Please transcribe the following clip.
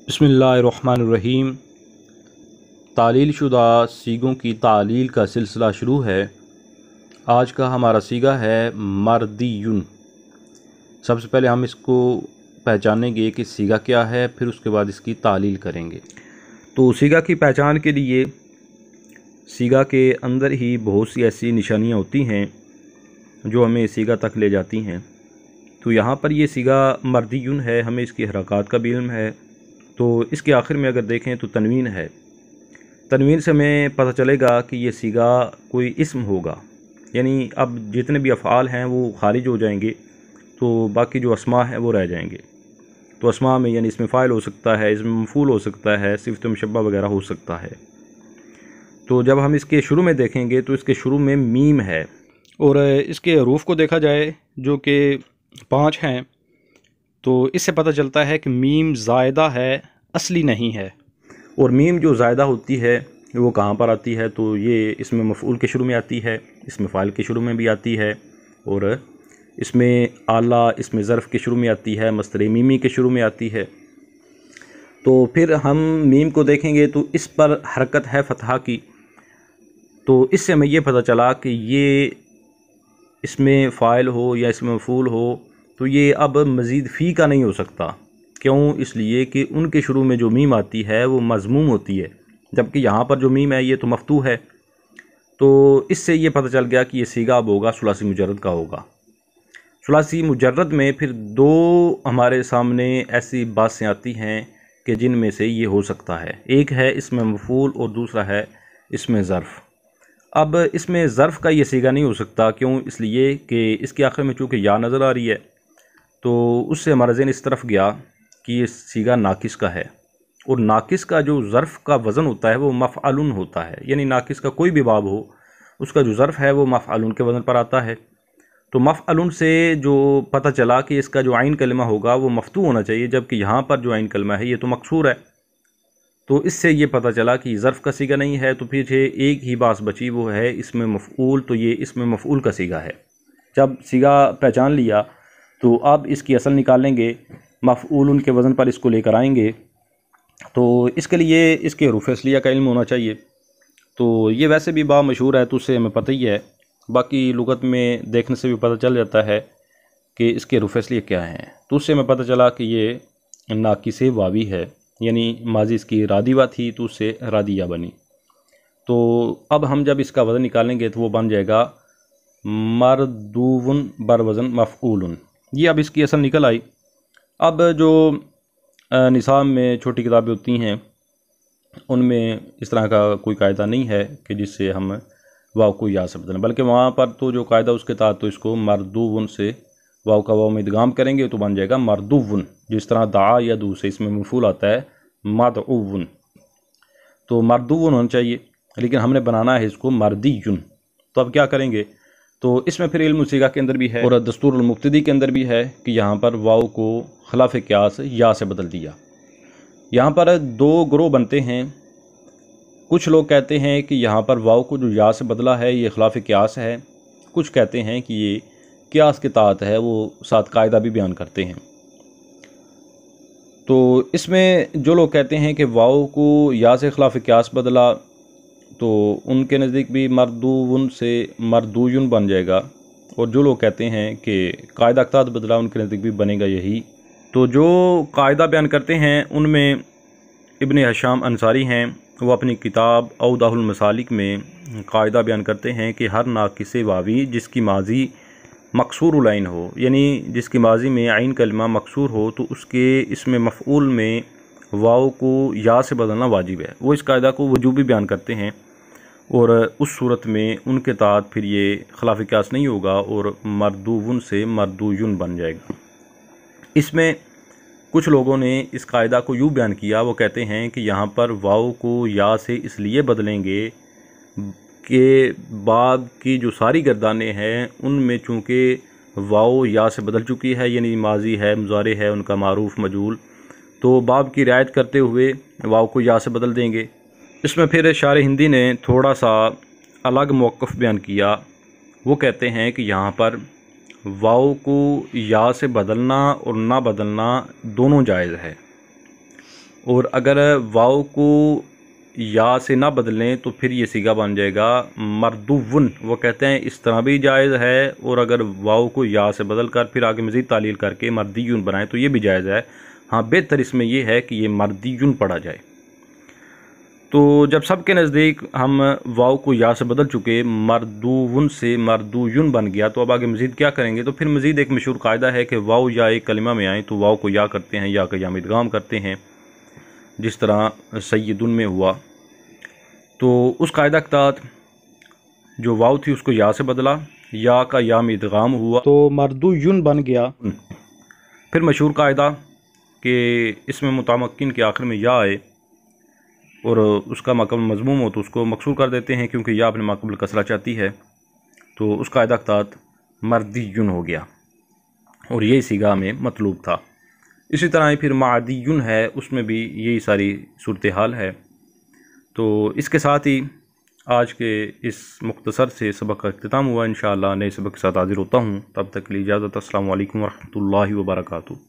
बिस्मिल्लाहिर्रहमानिर्रहीम। तालील शुदा सीगों की तालील का सिलसिला शुरू है। आज का हमारा सीगा है मर्दियुन। सबसे पहले हम इसको पहचानेंगे कि सीगा क्या है, फिर उसके बाद इसकी तालील करेंगे। तो सीगा की पहचान के लिए सीगा के अंदर ही बहुत सी ऐसी निशानियाँ होती हैं जो हमें सीगा तक ले जाती हैं। तो यहाँ पर ये सीगा मर्दियुन है, हमें इसकी हरकत का भी इल्म है। तो इसके आखिर में अगर देखें तो तनवीन है। तनवीन से हमें पता चलेगा कि ये सीगा कोई इस्म होगा, यानी अब जितने भी अफ़आल हैं वो खारिज हो जाएंगे, तो बाकी जो अस्मा है वो रह जाएंगे। तो अस्मा में यानी इसमें फ़ाइल हो सकता है, इसमें मफ़ूल हो सकता है, सिफ़त मुशब्बा वगैरह हो सकता है। तो जब हम इसके शुरू में देखेंगे तो इसके शुरू में मीम है, और इसके हरूफ को देखा जाए जो कि 5 हैं, तो इससे पता चलता है कि मीम ज़ायदा है, असली नहीं है। और मीम जो ज़ायदा होती है वो कहाँ पर आती है, तो ये इसमें मफ़ऊल के शुरू में आती है, इसमें फ़ाइल के शुरू में भी आती है, और इसमें आला इसमें ज़र्फ़ के शुरू में आती है, मस्दर मीमी के शुरू में आती है। तो फिर हम मीम को देखेंगे तो इस पर हरकत है फ़तहा की। तो इससे हमें ये पता चला कि ये इसमें फ़ाइल हो या इसमें मफ़ऊल हो तो ये अब मज़ीद फ़ी का नहीं हो सकता। क्यों? इसलिए कि उनके शुरू में जो मीम आती है वो मज़मूम होती है, जबकि यहाँ पर जो मीम है ये तो मफ़तू है। तो इससे ये पता चल गया कि ये सीगा अब होगा सुलासी मुजर्रद का होगा। सुलासी मुजर्रद में फिर दो हमारे सामने ऐसी बातें आती हैं कि जिनमें से ये हो सकता है। एक है इसमें मफ़ऊल और दूसरा है इसमें ज़र्फ़। अब इसमें ज़र्फ़ का ये सीगा नहीं हो सकता। क्यों? इसलिए कि इसके आखिर में चूँकि या नज़र आ रही है, तो उससे हमारा ज़हन इस तरफ गया कि ये सीगा नाकिस का है, और नाकिस का जो ज़र्फ़ का वज़न होता है वो मफ़अलुन होता है। यानी नाकिस का कोई भी बाब हो, उसका जो ज़र्फ़ है वो मफ़अलुन के वज़न पर आता है। तो मफ़अलुन से जो पता चला कि इसका जो आइन कलमा होगा वो मफ़तू होना चाहिए, जबकि यहाँ पर जो आइन कलमा है ये तो मकसूर है। तो इससे ये पता चला कि ज़र्फ़ का सीगा नहीं है। तो फिर एक ही बात बची, वो है इसमें मफ़ऊल। तो ये इसमें मफ़ऊल का सीगा है। जब सीगा पहचान लिया तो अब इसकी असल निकालेंगे, मफ़ऊल उनके वज़न पर इसको लेकर आएंगे। तो इसके लिए इसके हरूफ़ असलिया का इल्म होना चाहिए। तो ये वैसे भी बा मशहूर है, तो उससे हमें पता ही है। बाकी लुगत में देखने से भी पता चल जाता है कि इसके हरूफ़ असलिया क्या हैं। तो उससे हमें पता चला कि ये नाकिस वावी है, यानी माजी इसकी रादिवा थी तो उससे रादिया बनी। तो अब हम जब इसका वज़न निकालेंगे तो वो बन जाएगा मरदूवन बर वज़न मफ़ऊलन। ये अब इसकी असल निकल आई। अब जो निसाब में छोटी किताबें होती हैं उनमें इस तरह का कोई कायदा नहीं है कि जिससे हम वाव को या से बदलें, बल्कि वहाँ पर तो जो कायदा उसके तहत तो इसको मरदूवन से वाव का वाव में इदगाम करेंगे तो बन जाएगा मरदूवन। जिस तरह दा या दू से इसमें मफूल आता है मदऊवन, तो मरदूवन होना चाहिए, लेकिन हमने बनाना है इसको मर्दियुन। तो अब क्या करेंगे, तो इसमें फिर इल्म सीगा के अंदर भी है और दस्तूरुल मुक्तदी के अंदर भी है कि यहाँ पर वाव को खिलाफ क़ियास या से बदल दिया। यहाँ पर दो ग्रोह बनते हैं। कुछ लोग कहते हैं कि यहाँ पर वाव को जो या से बदला है ये खिलाफ क़ियास है। कुछ कहते हैं कि ये क़ियास के तहत है, वो साथ कायदा भी बयान करते हैं। तो इसमें जो लोग कहते हैं कि वाव को या से खिलाफ क़ियास बदला, तो उनके नज़दीक भी मरदूवन से मरदूयुन बन जाएगा। और जो लोग कहते हैं कि कायदा के तहत बदला, उनके नज़दीक भी बनेगा यही। तो जो कायदा बयान करते हैं उनमें इब्न हशाम अंसारी हैं। वो अपनी किताब औदाहुल मसालिक में कायदा बयान करते हैं कि हर नाकिस वावी जिसकी माजी मकसूर आइन हो, यानी जिसकी माजी में आइन कलमा मकसूर हो, तो उसके इसमें मफ़ऊल में वाव को या से बदलना वाजिब है। वो इस कायदा को वजूबी बयान करते हैं, और उस सूरत में उनके तहत फिर ये खिलाफ क़ियास नहीं होगा और मरदूवन से मरदूयुन बन जाएगा। इसमें कुछ लोगों ने इस कायदा को यूँ बयान किया, वो कहते हैं कि यहाँ पर वाव को या से इसलिए बदलेंगे कि बाब की जो सारी गर्दानें हैं उनमें चूँकि वाव या से बदल चुकी है, यानी माजी है, मुज़ारे है, उनका मारूफ मजूल, तो बाब की रियायत करते हुए वाव को या से बदल देंगे। इसमें फिर शार हिंदी ने थोड़ा सा अलग मौक़िफ़ बयान किया। वो कहते हैं कि यहाँ पर वाव को या से बदलना और ना बदलना दोनों जायज़ है। और अगर वाव को या से ना बदलें तो फिर ये सीगा बन जाएगा मरदुवन। वो कहते हैं इस तरह भी जायज़ है, और अगर वाव को या से बदल कर फिर आगे मज़ीद तालील करके मर्दियुन बनाएं तो ये भी जायज़ है। हाँ, बेहतर इसमें यह है कि ये मर्दियुन पढ़ा जाए। तो जब सबके नज़दीक हम वाव को या से बदल चुके, मर्दुवन से मर्दुयुन बन गया, तो अब आगे मज़ीद क्या करेंगे? तो फिर मज़ीद एक मशहूर कायदा है कि वाव या एक कलिमा में आए तो वाव को या करते हैं, या का या में इदगाम करते हैं, जिस तरह सय्यदुन में हुआ। तो उस कायदा के तहत जो वाव थी उसको या से बदला, या का या में इदगाम हुआ तो मर्दुयुन बन गया। फिर मशहूर कायदा कि इसमें मुतमक्किन के आखिर में या आए और उसका माकबल मज़मूम हो तो उसको मकसूर कर देते हैं, क्योंकि या अपने माकबल कसरा चाहती है। तो उस कायदा के तहत मर्दियुन हो गया और यही सीगा में मतलूब था। इसी तरह फिर मादियुन है, उसमें भी यही सारी सूरत हाल है। तो इसके साथ ही आज के इस मुख्तसर से सबक का इख्तिताम हुआ। इंशाअल्लाह नए सबक के साथ हाज़िर होता हूँ। तब तक के लिए इजाज़त। अस्सलामु अलैकुम वरहमतुल्लाहि वबरकातुहू।